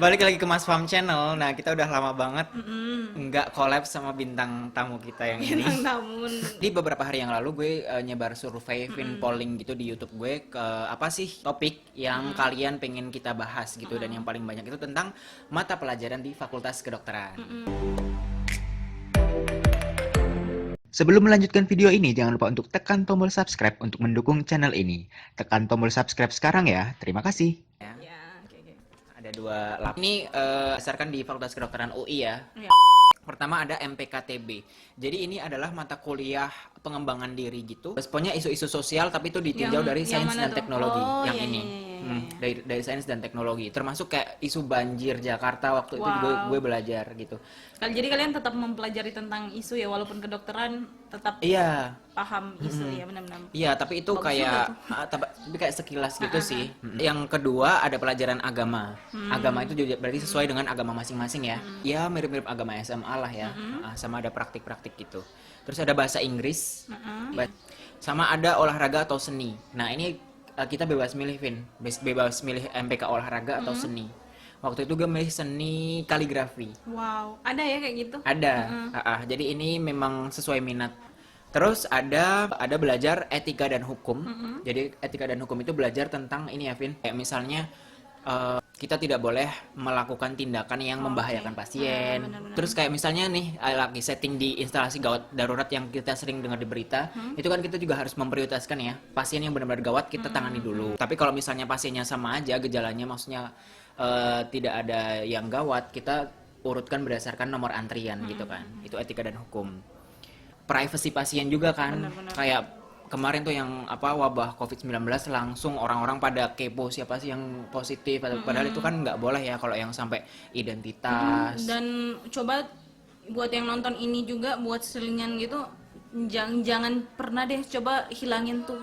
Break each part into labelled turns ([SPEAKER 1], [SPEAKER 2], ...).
[SPEAKER 1] Balik lagi ke Mas Fam Channel. Nah, kita udah lama banget nggak collab sama bintang tamu kita yang ini.
[SPEAKER 2] Bintang tamu.
[SPEAKER 1] Di beberapa hari yang lalu gue nyebar survei polling gitu di YouTube gue ke apa sih topik yang kalian pengen kita bahas gitu, dan yang paling banyak itu tentang mata pelajaran di Fakultas Kedokteran. Sebelum melanjutkan video ini, jangan lupa untuk tekan tombol subscribe untuk mendukung channel ini. Tekan tombol subscribe sekarang ya. Terima kasih.
[SPEAKER 2] Ya, oke.
[SPEAKER 1] Ada dua lap. Ini berdasarkan di Fakultas Kedokteran UI ya.
[SPEAKER 2] Ya.
[SPEAKER 1] Pertama ada MPKTB. Jadi ini adalah mata kuliah pengembangan diri gitu. Responnya isu-isu sosial, tapi itu ditinjau dari
[SPEAKER 2] yang
[SPEAKER 1] sains
[SPEAKER 2] mana
[SPEAKER 1] dan
[SPEAKER 2] tuh?
[SPEAKER 1] teknologi.
[SPEAKER 2] Oh,
[SPEAKER 1] Yang
[SPEAKER 2] iya,
[SPEAKER 1] ini.
[SPEAKER 2] iya.
[SPEAKER 1] Dari sains dan teknologi. Termasuk kayak isu banjir Jakarta waktu itu gue belajar gitu.
[SPEAKER 2] Jadi kalian tetap mempelajari tentang isu ya, walaupun kedokteran tetap
[SPEAKER 1] Iya.
[SPEAKER 2] paham isu ya, benar-benar.
[SPEAKER 1] Iya, tapi itu
[SPEAKER 2] Bagus
[SPEAKER 1] kayak
[SPEAKER 2] juga
[SPEAKER 1] tapi kayak sekilas gitu sih. Yang kedua ada pelajaran agama. Agama itu juga berarti sesuai dengan agama masing-masing ya. Ya mirip-mirip agama SMA lah ya. Sama ada praktik-praktik gitu. Terus ada bahasa Inggris. Sama ada olahraga atau seni. Nah, ini kita bebas milih, Vin. Bebas milih MPK olahraga atau seni. Waktu itu gue milih seni kaligrafi.
[SPEAKER 2] Wow, ada ya kayak gitu?
[SPEAKER 1] Ada. Jadi ini memang sesuai minat. Terus ada belajar etika dan hukum. Jadi etika dan hukum itu belajar tentang ini ya, Vin. Kayak misalnya kita tidak boleh melakukan tindakan yang membahayakan pasien.
[SPEAKER 2] benar-benar.
[SPEAKER 1] Terus kayak misalnya nih lagi setting di instalasi gawat darurat yang kita sering dengar di berita, itu kan kita juga harus memprioritaskan ya pasien yang benar-benar gawat kita tangani dulu. Tapi kalau misalnya pasiennya sama aja gejalanya, maksudnya tidak ada yang gawat, kita urutkan berdasarkan nomor antrian gitu kan. Itu etika dan hukum. Privacy pasien juga kan.
[SPEAKER 2] Benar-benar.
[SPEAKER 1] Kayak kemarin tuh yang wabah COVID-19 langsung orang-orang pada kepo siapa sih yang positif, padahal itu kan nggak boleh ya kalau yang sampai identitas.
[SPEAKER 2] Dan coba buat yang nonton ini juga, buat selingan gitu, jangan pernah deh coba hilangin tuh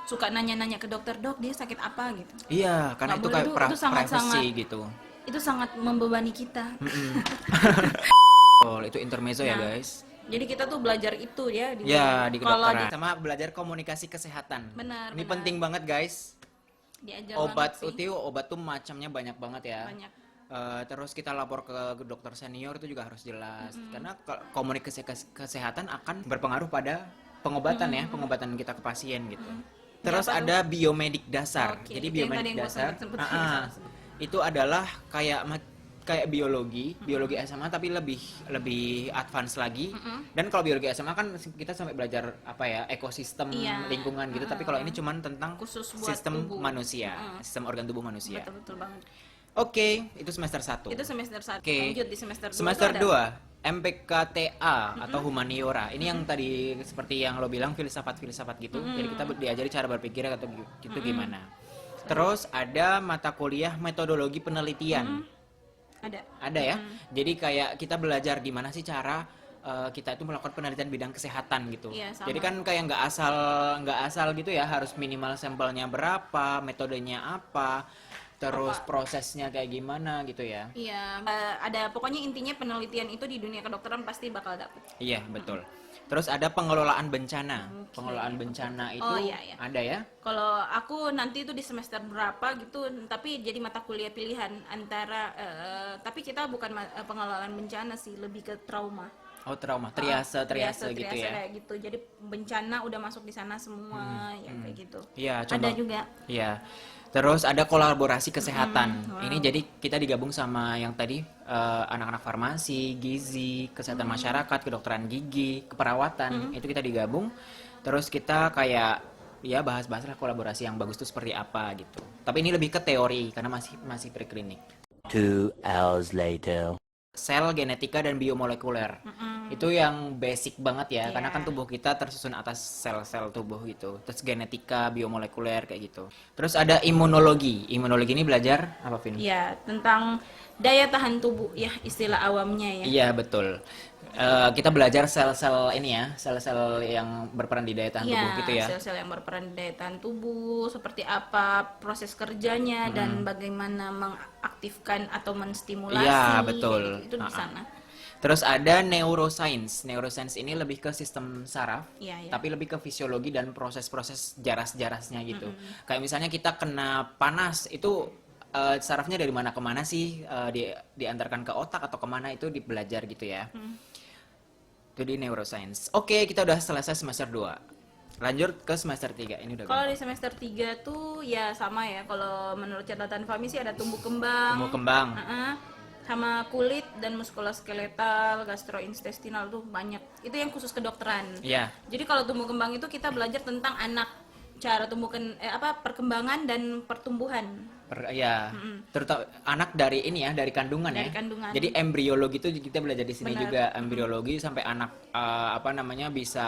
[SPEAKER 2] suka nanya-nanya ke dokter, dok dia sakit apa gitu.
[SPEAKER 1] Iya, karena
[SPEAKER 2] Nggak
[SPEAKER 1] itu
[SPEAKER 2] boleh,
[SPEAKER 1] kayak
[SPEAKER 2] itu sangat-sangat
[SPEAKER 1] privacy gitu.
[SPEAKER 2] Itu sangat membebani kita.
[SPEAKER 1] Oh, itu intermezzo ya guys.
[SPEAKER 2] Jadi kita tuh belajar itu ya di
[SPEAKER 1] Ya, di
[SPEAKER 2] kalau
[SPEAKER 1] kedokteran. Sama belajar komunikasi kesehatan.
[SPEAKER 2] Benar,
[SPEAKER 1] Ini
[SPEAKER 2] benar.
[SPEAKER 1] penting banget guys.
[SPEAKER 2] diajar
[SPEAKER 1] Obat
[SPEAKER 2] banget sih.
[SPEAKER 1] UTI, obat tuh macamnya banyak banget ya.
[SPEAKER 2] Banyak.
[SPEAKER 1] Terus kita lapor ke dokter senior itu juga harus jelas. Karena komunikasi kesehatan akan berpengaruh pada pengobatan ya, pengobatan kita ke pasien gitu. Terus
[SPEAKER 2] apa tuh?
[SPEAKER 1] ada biomedik dasar.
[SPEAKER 2] Oke,
[SPEAKER 1] Jadi
[SPEAKER 2] itu yang tadi
[SPEAKER 1] biomedik
[SPEAKER 2] yang gua
[SPEAKER 1] dasar
[SPEAKER 2] sempet
[SPEAKER 1] itu adalah kayak biologi SMA tapi lebih advance lagi. Dan kalau biologi SMA kan kita sampai belajar ekosistem
[SPEAKER 2] Iya.
[SPEAKER 1] lingkungan gitu, tapi kalau ini cuman tentang
[SPEAKER 2] Khusus buat
[SPEAKER 1] sistem
[SPEAKER 2] tubuh.
[SPEAKER 1] manusia, sistem organ tubuh manusia.
[SPEAKER 2] Betul banget.
[SPEAKER 1] Oke, itu semester 1.
[SPEAKER 2] Itu semester 1.
[SPEAKER 1] Oke.
[SPEAKER 2] Lanjut di semester 2.
[SPEAKER 1] Semester 2, MPKTA atau humaniora. Ini yang tadi seperti yang lo bilang filsafat-filsafat gitu. Jadi kita diajari cara berpikir atau gitu gimana. Terus ada mata kuliah metodologi penelitian. Ada ya. Jadi kayak kita belajar gimana sih cara kita itu melakukan penelitian bidang kesehatan gitu.
[SPEAKER 2] Iya, sama.
[SPEAKER 1] Jadi kan kayak nggak asal gitu ya, harus minimal sampelnya berapa, metodenya apa, terus prosesnya kayak gimana gitu ya.
[SPEAKER 2] Iya, ada pokoknya intinya penelitian itu di dunia kedokteran pasti bakal dapet.
[SPEAKER 1] Iya, betul. Terus ada pengelolaan bencana. Pengelolaan bencana itu
[SPEAKER 2] Oh, iya.
[SPEAKER 1] ada ya.
[SPEAKER 2] Kalau aku nanti itu di semester berapa gitu, tapi jadi mata kuliah pilihan antara tapi kita bukan pengelolaan bencana sih, lebih ke trauma.
[SPEAKER 1] Oh, trauma, triase gitu ya.
[SPEAKER 2] Kayak gitu. Jadi bencana udah masuk di sana semua, ya kayak gitu.
[SPEAKER 1] Iya,
[SPEAKER 2] Ada
[SPEAKER 1] contoh.
[SPEAKER 2] juga.
[SPEAKER 1] Iya. Terus ada kolaborasi kesehatan. Ini jadi kita digabung sama yang tadi anak-anak farmasi, gizi, kesehatan masyarakat, kedokteran gigi, keperawatan. Itu kita digabung. Terus kita kayak ya bahas-bahas lah kolaborasi yang bagus itu seperti apa gitu. Tapi ini lebih ke teori karena masih preklinik.
[SPEAKER 3] 2 hours later.
[SPEAKER 1] Sel, genetika, dan biomolekuler. Itu yang basic banget ya, karena kan tubuh kita tersusun atas sel-sel tubuh gitu. Terus genetika, biomolekuler kayak gitu. Terus ada imunologi. Imunologi ini belajar apa, Vin?
[SPEAKER 2] Iya, tentang daya tahan tubuh ya, istilah awamnya ya.
[SPEAKER 1] Iya, betul. Kita belajar sel-sel ini ya, sel-sel yang berperan di daya tahan tubuh gitu ya.
[SPEAKER 2] Sel-sel yang berperan di daya tahan tubuh, seperti apa proses kerjanya dan bagaimana mengaktifkan atau menstimulasi.
[SPEAKER 1] Iya, betul.
[SPEAKER 2] Itu di sana.
[SPEAKER 1] Terus ada neuroscience. Neuroscience ini lebih ke sistem saraf,
[SPEAKER 2] Iya.
[SPEAKER 1] tapi lebih ke fisiologi dan proses-proses jaras-jarasnya gitu. Kayak misalnya kita kena panas, itu sarafnya dari mana ke mana sih, diantarkan ke otak atau kemana itu dibelajar gitu ya. Itu di neuroscience. Oke, kita udah selesai semester 2. Lanjut ke semester 3. Ini udah
[SPEAKER 2] Kalau di
[SPEAKER 1] gampang.
[SPEAKER 2] semester 3 tuh ya sama ya. Kalau menurut catatan Fami sih ada tumbuh kembang.
[SPEAKER 1] Tumbuh kembang.
[SPEAKER 2] Sama kulit dan muskuloskeletal, gastrointestinal tuh banyak. Itu yang khusus kedokteran.
[SPEAKER 1] Iya.
[SPEAKER 2] Jadi kalau tumbuh kembang itu kita belajar tentang anak, cara perkembangan dan pertumbuhan.
[SPEAKER 1] Ya, terutama anak dari ini ya, dari kandungan
[SPEAKER 2] Dari
[SPEAKER 1] ya.
[SPEAKER 2] kandungan.
[SPEAKER 1] Jadi embriologi itu kita belajar di sini
[SPEAKER 2] Benar.
[SPEAKER 1] juga, embriologi sampai anak bisa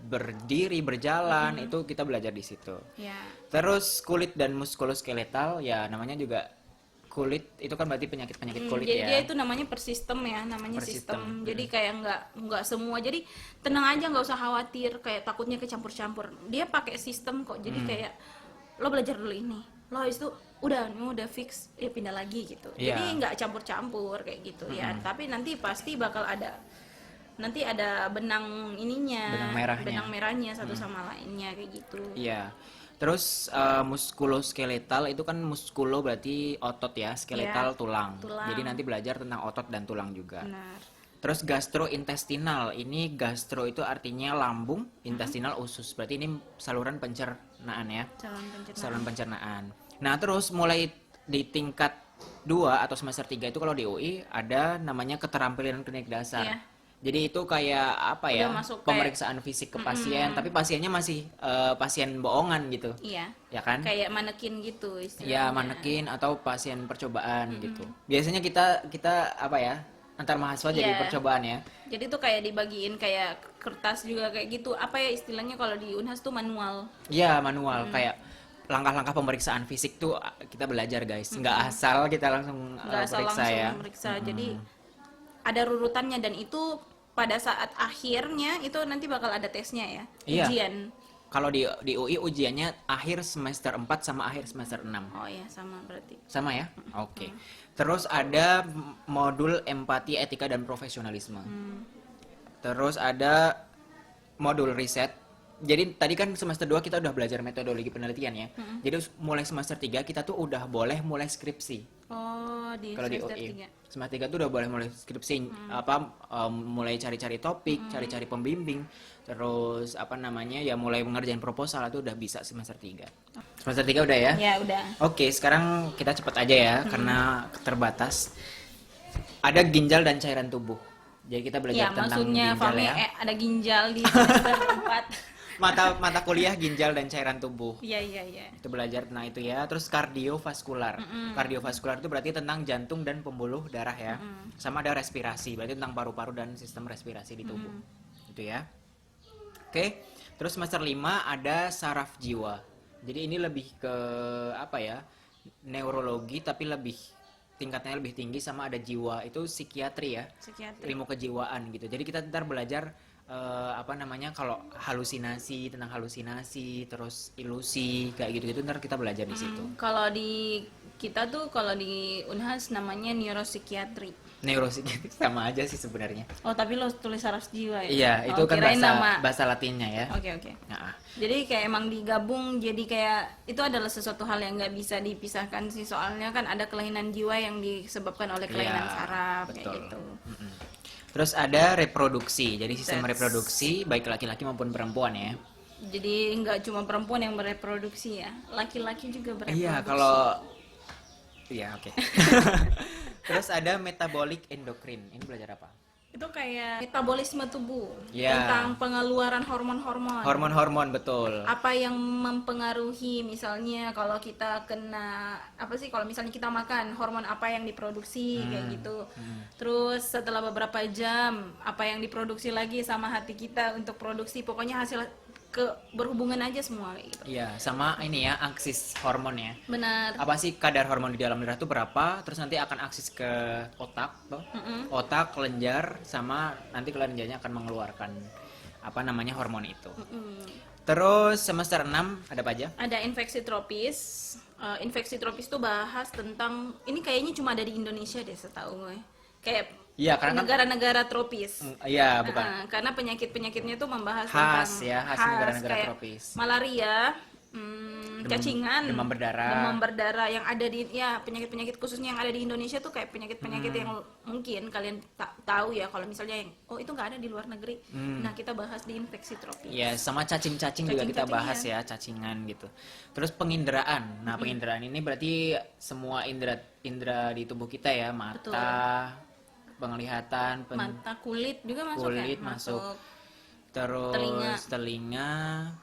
[SPEAKER 1] berdiri, berjalan, itu kita belajar di situ.
[SPEAKER 2] Ya.
[SPEAKER 1] Terus kulit dan muskuloskeletal ya namanya juga kulit itu kan berarti penyakit-penyakit kulit
[SPEAKER 2] Jadi
[SPEAKER 1] ya.
[SPEAKER 2] dia itu namanya persistem ya, namanya
[SPEAKER 1] Persistem.
[SPEAKER 2] sistem. Jadi kayak nggak semua. Jadi tenang aja, nggak usah khawatir kayak takutnya kecampur-campur. Dia pakai sistem kok. Jadi kayak lo belajar dulu ini, lo habis itu udah fix, ya pindah lagi gitu.
[SPEAKER 1] Iya.
[SPEAKER 2] Jadi nggak campur-campur kayak gitu ya. Tapi nanti pasti bakal ada benang ininya,
[SPEAKER 1] Benang merahnya.
[SPEAKER 2] satu sama lainnya kayak gitu.
[SPEAKER 1] Iya. Terus muskuloskeletal itu kan muskulo berarti otot ya, skeletal
[SPEAKER 2] Iya,
[SPEAKER 1] tulang.
[SPEAKER 2] tulang.
[SPEAKER 1] Jadi nanti belajar tentang otot dan tulang juga.
[SPEAKER 2] Benar.
[SPEAKER 1] Terus gastrointestinal, ini gastro itu artinya lambung, intestinal usus. Berarti ini saluran pencernaan ya,
[SPEAKER 2] Calon pencernaan.
[SPEAKER 1] saluran pencernaan. Nah terus mulai di tingkat 2 atau semester 3 itu kalau di UI ada namanya keterampilan klinik dasar.
[SPEAKER 2] Iya.
[SPEAKER 1] Jadi itu kayak apa ya,
[SPEAKER 2] Udah masuk kayak-
[SPEAKER 1] pemeriksaan fisik ke pasien, tapi pasiennya masih pasien bohongan gitu,
[SPEAKER 2] Iya.
[SPEAKER 1] ya kan?
[SPEAKER 2] Kayak manekin gitu istilahnya.
[SPEAKER 1] Ya manekin atau pasien percobaan gitu. Biasanya kita apa ya, antar mahasiswa jadi
[SPEAKER 2] Iya.
[SPEAKER 1] percobaan ya.
[SPEAKER 2] Jadi tuh kayak dibagiin kayak kertas juga kayak gitu. Apa ya istilahnya kalau di Unhas tuh manual.
[SPEAKER 1] Iya manual kayak langkah-langkah pemeriksaan fisik tuh kita belajar guys, nggak asal kita langsung
[SPEAKER 2] Nggak asal
[SPEAKER 1] periksa
[SPEAKER 2] langsung
[SPEAKER 1] ya.
[SPEAKER 2] memeriksa. Jadi ada rurutannya dan itu pada saat akhirnya itu nanti bakal ada tesnya ya.
[SPEAKER 1] Iya.
[SPEAKER 2] Ujian.
[SPEAKER 1] Kalau di UI ujiannya akhir semester 4 sama akhir semester 6.
[SPEAKER 2] Oh ya sama berarti.
[SPEAKER 1] Sama ya? Oke. Terus ada modul empati, etika dan profesionalisme. Terus ada modul riset. Jadi tadi kan semester 2 kita udah belajar metodologi penelitian ya. Jadi mulai semester 3 kita tuh udah boleh mulai skripsi.
[SPEAKER 2] Oh di
[SPEAKER 1] Kalau di
[SPEAKER 2] semester
[SPEAKER 1] UI
[SPEAKER 2] 3.
[SPEAKER 1] semester 3 tuh udah boleh mulai skripsi, mulai cari-cari topik, cari-cari pembimbing, terus ya mulai mengerjain proposal itu udah bisa semester 3. Semester 3 udah ya?
[SPEAKER 2] Ya udah.
[SPEAKER 1] Oke, sekarang kita cepet aja ya karena terbatas. Ada ginjal dan cairan tubuh. Jadi kita belajar
[SPEAKER 2] Ya
[SPEAKER 1] tentang
[SPEAKER 2] maksudnya
[SPEAKER 1] ginjal
[SPEAKER 2] Fami
[SPEAKER 1] ya.
[SPEAKER 2] ada ginjal di semester 4.
[SPEAKER 1] Mata kuliah ginjal dan cairan tubuh.
[SPEAKER 2] Iya iya iya.
[SPEAKER 1] Itu belajar tentang itu ya. Terus kardiovaskular. Kardiovaskular itu berarti tentang jantung dan pembuluh darah ya. Sama ada respirasi, berarti tentang paru-paru dan sistem respirasi di tubuh. Itu ya. Oke. Terus semester 5 ada saraf jiwa. Jadi ini lebih ke apa ya? Neurologi tapi tingkatnya lebih tinggi, sama ada jiwa. Itu psikiatri ya.
[SPEAKER 2] Psikiatri.
[SPEAKER 1] Ilmu kejiwaan gitu. Jadi kita ntar belajar kalau halusinasi, tentang halusinasi, terus ilusi kayak gitu-gitu ntar kita belajar di situ.
[SPEAKER 2] Kalau di kita tuh kalau di Unhas namanya neuropsikiatri.
[SPEAKER 1] Neuropsikiatri sama aja sih sebenarnya.
[SPEAKER 2] Oh tapi lo tulis saraf jiwa ya?
[SPEAKER 1] Iya, itu
[SPEAKER 2] Oh,
[SPEAKER 1] kan
[SPEAKER 2] kirain
[SPEAKER 1] bahasa Latinnya ya.
[SPEAKER 2] Oke oke.
[SPEAKER 1] Nah,
[SPEAKER 2] Jadi kayak emang digabung, jadi kayak itu adalah sesuatu hal yang nggak bisa dipisahkan sih, soalnya kan ada kelainan jiwa yang disebabkan oleh kelainan
[SPEAKER 1] Iya,
[SPEAKER 2] saraf kayak
[SPEAKER 1] betul.
[SPEAKER 2] gitu.
[SPEAKER 1] terus ada reproduksi. Jadi sistem
[SPEAKER 2] That's-
[SPEAKER 1] reproduksi baik laki-laki maupun perempuan ya.
[SPEAKER 2] Jadi nggak cuma perempuan yang bereproduksi ya, laki-laki juga bereproduksi.
[SPEAKER 1] Iya, kalau iya oke. Terus ada metabolic endokrin. Ini belajar apa?
[SPEAKER 2] itu kayak metabolisme tubuh,
[SPEAKER 1] Iya.
[SPEAKER 2] tentang pengeluaran hormon-hormon.
[SPEAKER 1] Hormon-hormon betul.
[SPEAKER 2] Apa yang mempengaruhi, misalnya kalau kita kena kalau misalnya kita makan, hormon apa yang diproduksi kayak gitu. Terus setelah beberapa jam apa yang diproduksi lagi sama hati kita untuk produksi, pokoknya hasil berhubungan aja semua kayak gitu.
[SPEAKER 1] Iya, sama ini ya, aksis hormon ya.
[SPEAKER 2] Benar.
[SPEAKER 1] Apa sih kadar hormon di dalam darah itu berapa, terus nanti akan aksis ke otak toh. Otak, kelenjar, sama nanti kelenjarnya akan mengeluarkan hormon itu. Terus semester 6 ada apa aja?
[SPEAKER 2] Ada infeksi tropis. Infeksi tropis tuh bahas tentang, ini kayaknya cuma ada di Indonesia deh setahu gue. Kayak
[SPEAKER 1] Iya, karena kan
[SPEAKER 2] negara-negara tropis.
[SPEAKER 1] iya, bukan.
[SPEAKER 2] Karena penyakit-penyakitnya tuh membahas
[SPEAKER 1] Khas
[SPEAKER 2] tentang
[SPEAKER 1] ya, khas negara-negara
[SPEAKER 2] kayak
[SPEAKER 1] tropis.
[SPEAKER 2] malaria, cacingan,
[SPEAKER 1] demam berdarah.
[SPEAKER 2] demam berdarah yang ada di ya penyakit-penyakit khususnya yang ada di Indonesia tuh kayak penyakit-penyakit yang mungkin kalian tahu ya kalau misalnya yang itu nggak ada di luar negeri. Nah kita bahas di infeksi tropis.
[SPEAKER 1] Ya, sama cacing-cacing juga kita
[SPEAKER 2] Cacing-cacing,
[SPEAKER 1] bahas ya, cacingan gitu. Terus penginderaan. Nah, penginderaan ini berarti semua indera di tubuh kita ya, mata, penglihatan,
[SPEAKER 2] Mata, kulit juga masuk
[SPEAKER 1] kulit
[SPEAKER 2] ya?
[SPEAKER 1] masuk. Terus telinga,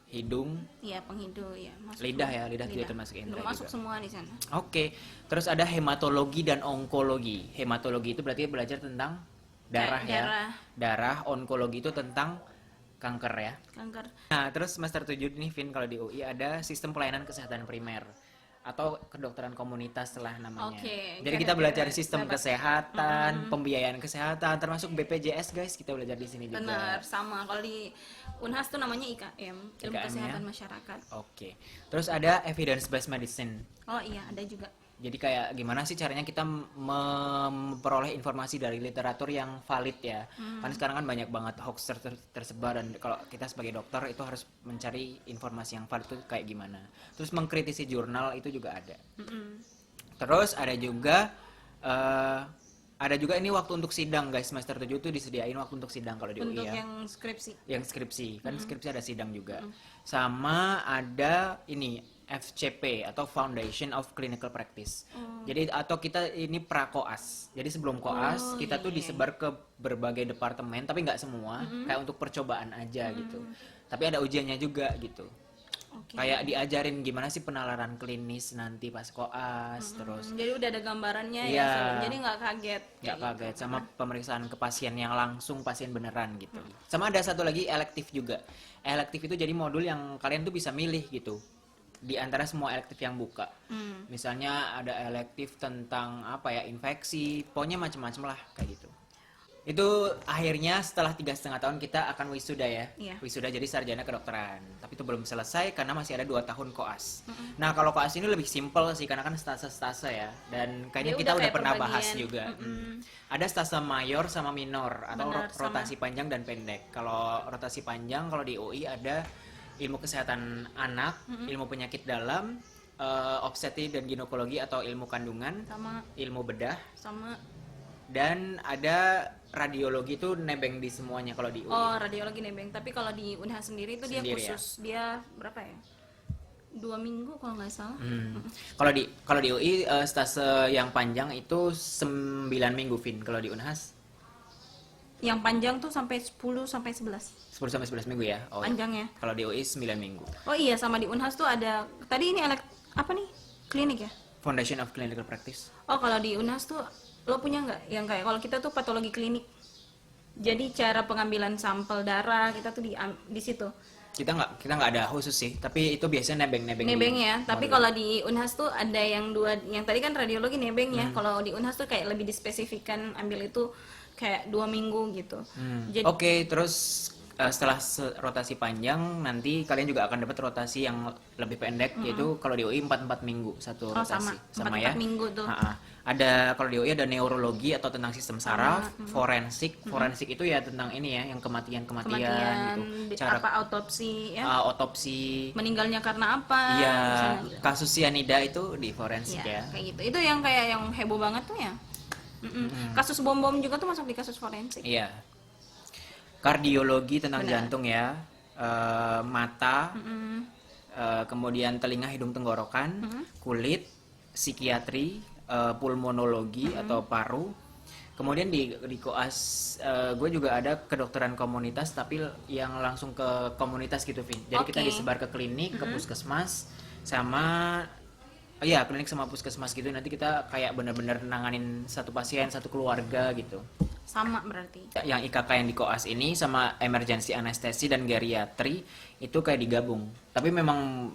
[SPEAKER 1] hidung,
[SPEAKER 2] Iya penghidung ya. Masuk
[SPEAKER 1] lidah
[SPEAKER 2] semua.
[SPEAKER 1] ya, lidah juga termasuk indera
[SPEAKER 2] Masuk
[SPEAKER 1] juga.
[SPEAKER 2] semua di sana.
[SPEAKER 1] Oke. Terus ada hematologi dan onkologi. Hematologi itu berarti belajar tentang darah ya. Darah, onkologi itu tentang kanker ya.
[SPEAKER 2] Kanker.
[SPEAKER 1] Nah, terus semester 7 nih Vin, kalau di UI ada sistem pelayanan kesehatan primer atau kedokteran komunitas lah namanya.
[SPEAKER 2] Oke,
[SPEAKER 1] Jadi kita belajar sistem kesehatan, pembiayaan kesehatan, termasuk BPJS guys, kita belajar di sini juga.
[SPEAKER 2] Benar, sama. Kalau di Unhas tuh namanya IKM, Ilmu
[SPEAKER 1] IKM
[SPEAKER 2] Kesehatan
[SPEAKER 1] ya?
[SPEAKER 2] Masyarakat.
[SPEAKER 1] Oke. Terus ada evidence based medicine.
[SPEAKER 2] Oh iya, ada juga.
[SPEAKER 1] Jadi kayak gimana sih caranya kita memperoleh informasi dari literatur yang valid ya. Kan sekarang kan banyak banget hoax tersebar, dan kalau kita sebagai dokter itu harus mencari informasi yang valid itu kayak gimana. Terus mengkritisi jurnal itu juga ada. Terus ada juga ini waktu untuk sidang guys, semester 7 tuh disediain waktu untuk sidang kalau di UI
[SPEAKER 2] Untuk
[SPEAKER 1] ya.
[SPEAKER 2] yang skripsi.
[SPEAKER 1] Yang skripsi, kan skripsi ada sidang juga. Sama ada ini FCP atau Foundation of Clinical Practice. Jadi atau kita ini prakoas. Jadi sebelum koas kita tuh disebar ke berbagai departemen, tapi nggak semua, kayak untuk percobaan aja gitu. Tapi ada ujiannya juga gitu.
[SPEAKER 2] Oke.
[SPEAKER 1] Kayak diajarin gimana sih penalaran klinis nanti pas koas, terus
[SPEAKER 2] Jadi udah ada gambarannya
[SPEAKER 1] Iya.
[SPEAKER 2] ya, jadi nggak kaget.
[SPEAKER 1] nggak
[SPEAKER 2] kayak
[SPEAKER 1] kaget sama pemeriksaan ke pasien yang langsung pasien beneran gitu. Sama ada satu lagi elektif juga. Elektif itu jadi modul yang kalian tuh bisa milih gitu di antara semua elektif yang buka. Misalnya ada elektif tentang apa ya, infeksi, pokoknya macam-macam lah kayak gitu. Itu akhirnya setelah 3,5 tahun kita akan wisuda ya.
[SPEAKER 2] Iya.
[SPEAKER 1] Wisuda jadi sarjana kedokteran. Tapi itu belum selesai karena masih ada 2 tahun koas. Nah kalau koas ini lebih simpel sih karena kan stase-stase ya. Dan kayaknya
[SPEAKER 2] Dia
[SPEAKER 1] kita
[SPEAKER 2] udah
[SPEAKER 1] udah
[SPEAKER 2] kayak
[SPEAKER 1] pernah
[SPEAKER 2] perbagian.
[SPEAKER 1] bahas juga. Ada stase mayor sama minor atau
[SPEAKER 2] Benar, sama.
[SPEAKER 1] rotasi panjang dan pendek. Kalau rotasi panjang kalau di UI ada ilmu kesehatan anak, ilmu penyakit dalam, obstetri dan ginekologi atau ilmu kandungan,
[SPEAKER 2] sama
[SPEAKER 1] ilmu bedah,
[SPEAKER 2] sama
[SPEAKER 1] dan ada radiologi itu nebeng di semuanya kalau di UI.
[SPEAKER 2] oh radiologi nebeng. Tapi kalau di Unhas sendiri itu dia
[SPEAKER 1] Sendiri ya?
[SPEAKER 2] khusus. Dia berapa ya? 2 minggu kalau nggak salah.
[SPEAKER 1] Kalau di UI stase yang panjang itu 9 minggu Vin. Kalau di Unhas
[SPEAKER 2] Yang panjang tuh sampai 10 sampai 11
[SPEAKER 1] 10 sampai 11 minggu ya. Oh,
[SPEAKER 2] panjangnya.
[SPEAKER 1] kalau di UI 9 minggu.
[SPEAKER 2] Oh iya, sama di Unhas tuh ada tadi ini apa nih? Klinik ya?
[SPEAKER 1] Foundation of Clinical Practice.
[SPEAKER 2] Oh, kalau di Unhas tuh lo punya nggak yang kayak kalau kita tuh patologi klinik. Jadi cara pengambilan sampel darah kita tuh di situ.
[SPEAKER 1] Kita nggak ada khusus sih, tapi itu biasanya nebeng
[SPEAKER 2] Nebeng
[SPEAKER 1] di
[SPEAKER 2] ya. Tapi
[SPEAKER 1] modul.
[SPEAKER 2] kalau di Unhas tuh ada yang dua, yang tadi kan radiologi nebeng ya. Kalau di Unhas tuh kayak lebih dispesifikan ambil itu kayak 2 minggu gitu. Jadi
[SPEAKER 1] Oke, terus setelah rotasi panjang nanti kalian juga akan dapat rotasi yang lebih pendek, yaitu kalau di UI 4 minggu satu
[SPEAKER 2] Oh,
[SPEAKER 1] rotasi.
[SPEAKER 2] sama. 4
[SPEAKER 1] ya.
[SPEAKER 2] minggu tuh.
[SPEAKER 1] Ada kalau di UI ada neurologi atau tentang sistem saraf, forensik. Forensik itu ya tentang ini ya, yang kematian-kematian gitu.
[SPEAKER 2] apa autopsi ya.
[SPEAKER 1] Otopsi.
[SPEAKER 2] Meninggalnya karena apa?
[SPEAKER 1] Iya,
[SPEAKER 2] misalnya gitu.
[SPEAKER 1] kasus sianida itu di forensik
[SPEAKER 2] Iya,
[SPEAKER 1] ya.
[SPEAKER 2] kayak gitu. Itu yang kayak yang heboh banget tuh ya. Kasus bom-bom juga tuh masuk di kasus forensik.
[SPEAKER 1] Iya. Kardiologi tentang jantung ya. Mata. Kemudian telinga, hidung, tenggorokan, kulit, psikiatri, pulmonologi atau paru. Kemudian di koas gue juga ada kedokteran komunitas tapi yang langsung ke komunitas gitu Vin. Jadi kita
[SPEAKER 2] Oke.
[SPEAKER 1] disebar ke klinik, ke puskesmas sama iya klinik sama puskesmas gitu. Nanti kita kayak bener-bener nanganin satu pasien, satu keluarga gitu.
[SPEAKER 2] Sama berarti.
[SPEAKER 1] Yang IKK yang di koas ini sama emergency anestesi dan geriatri itu kayak digabung. Tapi memang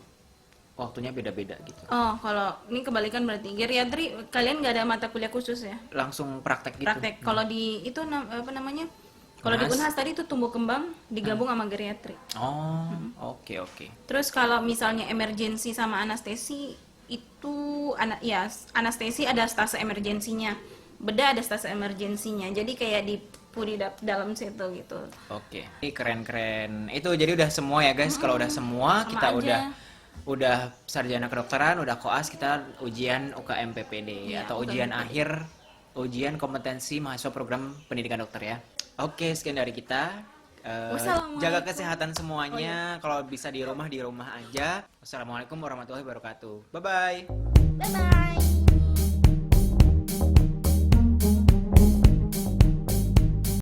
[SPEAKER 1] waktunya beda-beda gitu.
[SPEAKER 2] Oh, kalau ini kebalikan berarti. Geriatri kalian nggak ada mata kuliah khusus ya?
[SPEAKER 1] Langsung praktek gitu.
[SPEAKER 2] Praktek. Kalau di itu apa namanya? Kalau di
[SPEAKER 1] Unhas.
[SPEAKER 2] Unhas tadi itu tumbuh kembang digabung sama geriatri.
[SPEAKER 1] Oh, oke.
[SPEAKER 2] Terus kalau misalnya emergency sama anestesi itu anestesi ada stase emergensinya. Bedah ada stase emergensinya. Jadi kayak di dalam situ gitu.
[SPEAKER 1] Oke. Ini keren-keren. Itu jadi udah semua ya guys. Kalau udah semua
[SPEAKER 2] Sama
[SPEAKER 1] kita
[SPEAKER 2] aja.
[SPEAKER 1] udah udah sarjana kedokteran, udah koas, kita ujian UKM PPD
[SPEAKER 2] Iya,
[SPEAKER 1] atau
[SPEAKER 2] UKM
[SPEAKER 1] ujian
[SPEAKER 2] PPD.
[SPEAKER 1] akhir, ujian kompetensi mahasiswa program pendidikan dokter ya. Oke, sekian dari kita.
[SPEAKER 2] Wassalamualaikum.
[SPEAKER 1] Jaga kesehatan semuanya. Kalau bisa di rumah aja. Wassalamualaikum warahmatullahi wabarakatuh. Bye bye.
[SPEAKER 2] Bye bye.